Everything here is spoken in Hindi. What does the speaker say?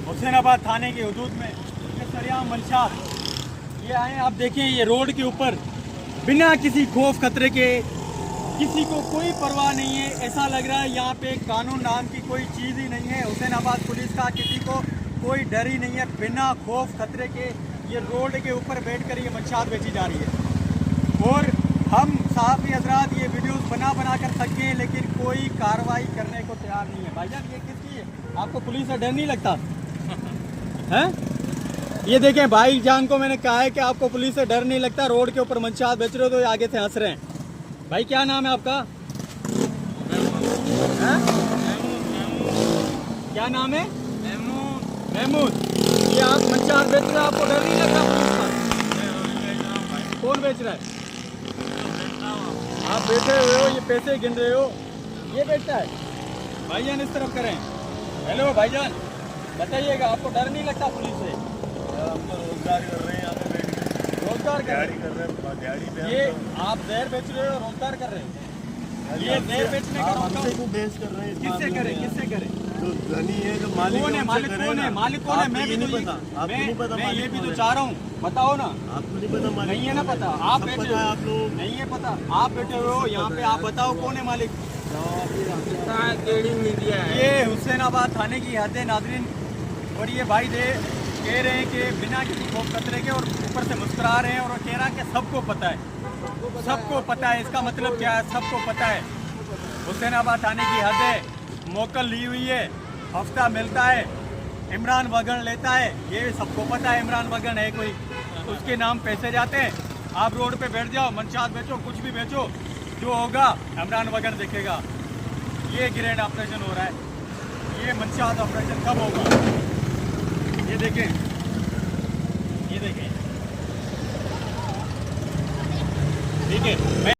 हुसैनाबाद थाने के हदूद में ये सरेआम मंशात ये आए। आप देखें ये रोड के ऊपर बिना किसी खौफ खतरे के, किसी को कोई परवाह नहीं है। ऐसा लग रहा है यहाँ पे कानून नाम की कोई चीज़ ही नहीं है। हुसैनाबाद पुलिस का किसी को कोई डर ही नहीं है। बिना खौफ खतरे के ये रोड के ऊपर बैठकर ये मंशात बेची जा रही है। और हम साहबी हजरात ये वीडियोस बना कर थक गए, लेकिन कोई कार्रवाई करने को तैयार नहीं है। भाईजान ये किसकी है? आपको पुलिस से डर नहीं लगता हैं? ये देखें भाईजान को मैंने कहा है कि आपको पुलिस से डर नहीं लगता, रोड के ऊपर मंशात बेच रहे हो तो ये आगे से हंस रहे हैं। भाई क्या नाम है आपका? क्या नाम है? महमूद। ये आप मंशात बेच रहे हो, आपको डर नहीं लगता पुलिस का? कौन बेच रहा है? आप बैठे हुए हो, ये पैसे गिन रहे हो, ये बेचता है। भाईजान इस तरफ करें। हेलो भाईजान बताइएगा, आपको डर नहीं लगता पुलिस से? हम तो रोजगार कर रहे हैं, यहाँ पे बैठ के रोजगार कर रहे कर रहे हैं दिहाड़ी पे। ये आप जहर बेच रहे हो, रोजगार कर रहे हो? ये जहर बेचने का हमसे को बेच कर रहे हैं। किससे करें? किससे करें? जो धनी है, जो मालिक कौन है? मालिक कौन है? मालिक कौन है? मैं भी नहीं तो पता, आपको नहीं पता। मैं ये भी तो चाह रहा हूँ, बताओ ना। आपको नहीं पता मालिक? नहीं है ना पता? आप सब बैठे पता है, आप हो, लोग नहीं है पता? आप बैठे हुए हो यहाँ पे, आप बताओ कौन है मालिक? मीडिया ये हुसैनाबाद थाने की हद है नाज़रीन। और ये भाई कह रहे हैं कि बिना किसी खौफ खतरे के, और ऊपर से मुस्कुरा रहे हैं और कह रहा है कि सबको पता है, सबको पता है। इसका मतलब क्या है? सबको पता है। हुसैनाबाद थाने की हद है, मोकल ली हुई है, हफ्ता मिलता है, इमरान वगन लेता है, ये सबको पता है। इमरान वगन है कोई, उसके नाम पैसे जाते हैं। आप रोड पे बैठ जाओ, मंशात बेचो, कुछ भी बेचो, जो होगा इमरान वगन देखेगा। ये ग्रेड ऑपरेशन हो रहा है। ये मंशात ऑपरेशन कब होगा? ये देखें, ये देखें, ठीक है।